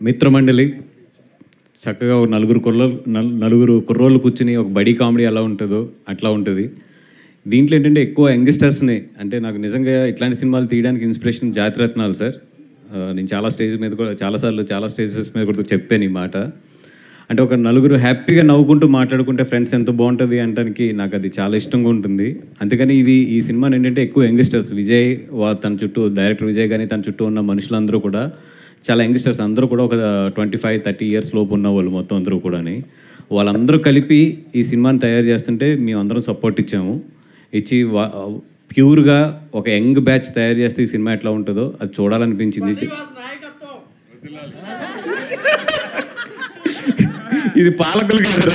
మిత్రమండలి చక్కగా ఒక నలుగురు కుర్రోళ్ళు కూర్చుని ఒక బడీ కామెడీ ఎలా ఉంటుందో అట్లా ఉంటుంది. దీంట్లో ఏంటంటే ఎక్కువ యంగ్స్టర్స్ని, అంటే నాకు నిజంగా ఇట్లాంటి సినిమాలు తీయడానికి ఇన్స్పిరేషన్ జాతిరత్నాలు సార్. నేను చాలా స్టేజ్ మీద కూడా చాలా స్టేజెస్ మీద కూడా చెప్పాను ఈ మాట. అంటే ఒక నలుగురు హ్యాపీగా నవ్వుకుంటూ మాట్లాడుకుంటే ఫ్రెండ్స్ ఎంత బాగుంటుంది అనడానికి నాకు అది చాలా ఇష్టంగా ఉంటుంది. అందుకని ఈ సినిమాని ఏంటంటే ఎక్కువ యంగ్స్టర్స్, విజయ్ తన చుట్టూ, డైరెక్టర్ విజయ్ కానీ తన చుట్టూ ఉన్న మనుషులందరూ కూడా చాలా యంగ్స్టర్స్, అందరూ కూడా ఒక 25-30 ఇయర్స్ లోపు ఉన్న వాళ్ళు మొత్తం అందరూ కూడా. వాళ్ళందరూ కలిపి ఈ సినిమాని తయారు చేస్తుంటే మేము అందరం సపోర్ట్ ఇచ్చి ప్యూర్గా ఒక యంగ్ బ్యాచ్ తయారు చేస్తే ఈ సినిమా ఎట్లా ఉంటుందో అది చూడాలనిపించింది. ఇది పాలకులు కాదు,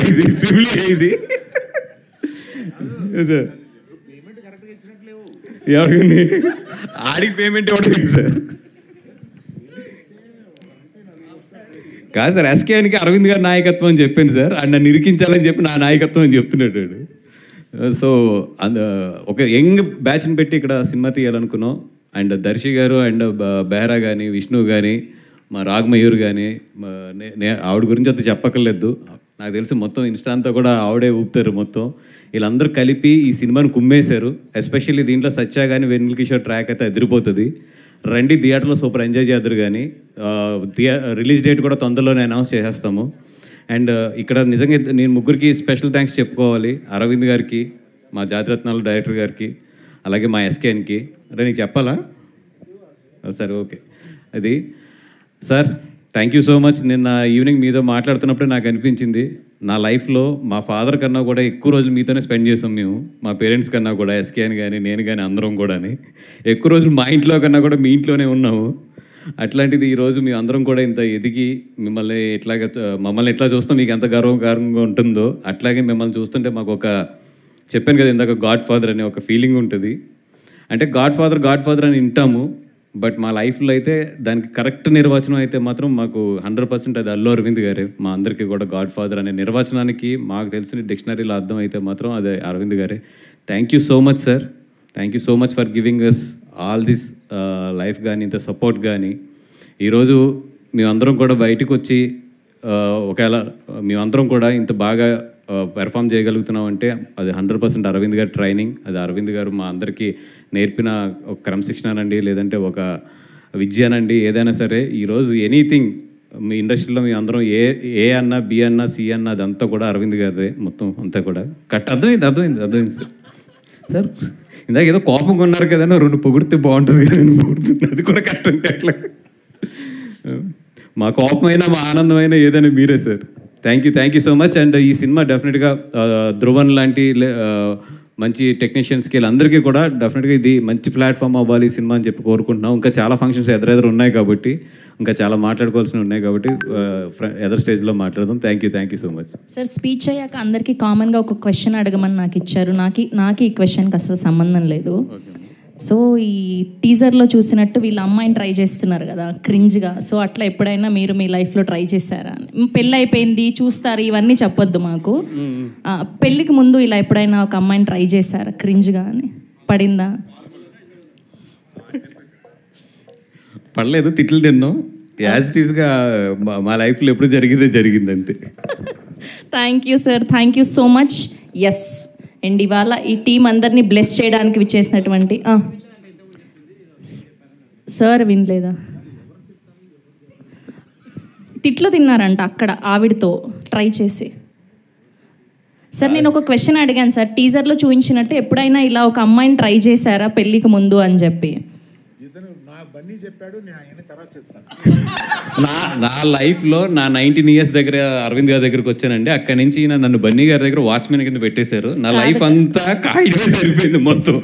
ఇది సార్ ఎవరికి ఆడికి పేమెంట్ ఇవ్వడం సార్ కాదు సార్. ఎస్కేఎన్కి అరవింద్ గారి నాయకత్వం అని చెప్పాను సార్. అండ్ నన్ను ఇరికించాలని చెప్పి నా నాయకత్వం అని చెప్తున్నాడు. సో ఒక యంగ్ బ్యాచ్ని పెట్టి ఇక్కడ సినిమా తీయాలనుకున్నాం. అండ్ దర్శి గారు అండ్ బెహ్రా కానీ, విష్ణు కానీ, మా రాగమయూర్ కానీ, ఆవిడ గురించి అంత చెప్పక్కర్లేదు. నాకు తెలిసి మొత్తం ఇన్స్టా అంతా కూడా ఆవిడే ఊపుతారు మొత్తం. వీళ్ళందరూ కలిపి ఈ సినిమాని కుమ్మేశారు. ఎస్పెషల్లీ దీంట్లో సత్య కానీ, వెన్నెల కిషోర్ ట్రాక్ అయితే అదిరిపోతుంది. రండి థియేటర్లో సూపర్ ఎంజాయ్ చేద్దరు. కానీ రిలీజ్ డేట్ కూడా తొందరలోనే అనౌన్స్ చేసేస్తాము. అండ్ ఇక్కడ నిజంగా నేను ముగ్గురికి స్పెషల్ థ్యాంక్స్ చెప్పుకోవాలి. అరవింద్ గారికి, మా జాతిరత్నాలు డైరెక్టర్ గారికి, అలాగే మా ఎస్కేఎన్కి. అంటే నీకు చెప్పాలా? సరే, ఓకే. అది sir, thank you so much. నిన్న ఈవినింగ్ మీతో మాట్లాడుతున్నప్పుడే నాకు అనిపించింది, నా లైఫ్లో మా ఫాదర్ కన్నా కూడా ఎక్కువ రోజులు మీతోనే స్పెండ్ చేసాం మేము. మా పేరెంట్స్ కన్నా కూడా, ఎస్కేఎన్ కానీ, నేను కానీ, అందరం కూడా ఎక్కువ రోజులు మా ఇంట్లో కన్నా కూడా మీ ఇంట్లోనే ఉన్నాము. అట్లాంటిది ఈరోజు మీ అందరం కూడా ఇంత ఎదిగి మమ్మల్ని ఎట్లా చూస్తాం మీకు ఎంత గర్వంగా ఉంటుందో, అట్లాగే మిమ్మల్ని చూస్తుంటే మాకు చెప్పాను కదా ఇందాక, గాడ్ ఫాదర్ అనే ఒక ఫీలింగ్ ఉంటుంది. అంటే గాడ్ ఫాదర్ అని వింటాము, బట్ మా లైఫ్లో అయితే దానికి కరెక్ట్ నిర్వచనం అయితే మాత్రం మాకు 100% అది అల్లు అరవింద్ గారే. మా అందరికీ కూడా గాడ్ ఫాదర్ అనే నిర్వచనానికి మాకు తెలిసిన డిక్షనరీలో అర్థం అయితే మాత్రం అదే అరవింద్ గారే. Thank you so much sir. Thank you so much for giving us all this life కానీ, ఇంత సపోర్ట్ కానీ. ఈరోజు మేమందరం కూడా బయటకు వచ్చి ఒకవేళ మేమందరం కూడా ఇంత బాగా పెర్ఫామ్ చేయగలుగుతున్నాం అంటే అది 100% అరవింద్ గారి ట్రైనింగ్. అది అరవింద్ గారు మా అందరికీ నేర్పిన ఒక క్రమశిక్షణనండి, లేదంటే ఒక విద్యనండి, ఏదైనా సరే. ఈరోజు ఎనీథింగ్ మీ ఇండస్ట్రీలో మీ అందరం ఏ అన్నా, బి అన్నా, సి అన్నా, అదంతా కూడా అరవింద్ గారిదే మొత్తం అంతా కూడా. అర్థమైంది సార్. ఇందాక ఏదో కోపంగా ఉన్నారు కదా, 2 పొగిడితే బాగుంటుంది కదా, పొగుడుతుంది. అది కూడా కరెక్ట్ అంటే అట్లా. మా కోపమైనా, మా ఆనందమైనా ఏదైనా మీరే sir. Thank you so much. And ఈ సినిమా డెఫినెట్గా ధ్రువన్ లాంటి మంచి టెక్నీషియన్స్కి వీళ్ళందరికీ కూడా డెఫినెట్గా ఇది మంచి ప్లాట్ఫామ్ అవ్వాలి ఈ సినిమా అని చెప్పి కోరుకుంటున్నాం. ఇంకా చాలా ఫంక్షన్స్ ఎదురెదురు ఉన్నాయి కాబట్టి, ఇంకా చాలా మాట్లాడుకోవాల్సినవి ఉన్నాయి కాబట్టి ఎదర్ స్టేజ్లో మాట్లాడదాం. Thank you so much sir. Speech అయ్యాక అందరికీ కామన్గా ఒక క్వశ్చన్ అడగమని నాకు ఇచ్చారు. నాకు ఈ క్వశ్చన్కి అసలు సంబంధం లేదు. సో ఈ టీజర్లో చూసినట్టు వీళ్ళ అమ్మాయిని ట్రై చేస్తున్నారు కదా క్రింజ్గా. సో అట్లా ఎప్పుడైనా మీరు మీ లైఫ్లో ట్రై చేశారా? పెళ్ళి అయిపోయింది చూస్తారు, ఇవన్నీ చెప్పొద్దు మాకు. పెళ్ళికి ముందు ఇలా ఎప్పుడైనా ఒక అమ్మాయిని ట్రై చేశారా క్రింజ్గా అని? పడిందా? పడలేదు, తిట్లు తిన్నాం. యాజ్ ఇట్ ఈస్గా మా లైఫ్లో ఎప్పుడు జరిగింది అంతే. Thank you sir, thank you so much. Yes, and ఇవాళ ఈ టీం అందరినీ బ్లెస్ చేయడానికి విచ్చేసినటువంటి సార్ వినలేదా? తిట్లు తిన్నారంట అక్కడ ఆవిడతో ట్రై చేసి. సార్ నేను ఒక క్వశ్చన్ అడిగాను సార్, టీజర్లో చూపించినట్టు ఎప్పుడైనా ఇలా ఒక అమ్మాయిని ట్రై చేశారా పెళ్ళికి ముందు అని చెప్పి? నా లైఫ్లో నా 19 ఇయర్స్ దగ్గర అరవింద్ గారి దగ్గరకు వచ్చానండి. అక్కడి నుంచి నన్ను బన్నీ గారి దగ్గర వాచ్మెన్ కింద పెట్టేశారు. నా లైఫ్ అంతా కాయడమే సరిపోయింది మొత్తం.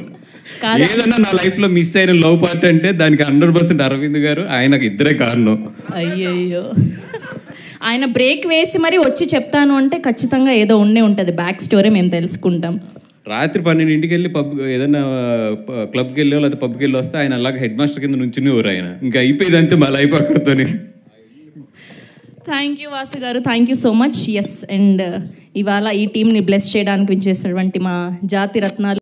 ఏదన్నా నా లైఫ్లో మిస్ అయిన లవ్ పార్ట్ అంటే దానికి 100% అరవింద్ గారు, ఆయనకు ఇద్దరే కారణం. అయ్యయ్యో, ఆయన బ్రేక్ వేసి మరి వచ్చి చెప్తాను అంటే ఖచ్చితంగా ఏదో ఉంటుంది బ్యాక్ స్టోరీ, మేము తెలుసుకుంటాం. రాత్రి 12 వెళ్ళి ఏదైనా క్లబ్కి వెళ్ళో లేకపోతే పబ్కి వెళ్ళి వస్తే ఆయన అలాగే హెడ్ మాస్టర్ కింద నుంచుని ఆయన ఇంకా అయిపోయింది అంతే మా లైఫ్ అక్కడితోనే. థ్యాంక్ యూ వాసు గారు, thank you so much. Yes, and ఇవాళ ఈ టీంని బ్లెస్ చేయడానికి విచ్చేసినటువంటి మా జాతి రత్నాలు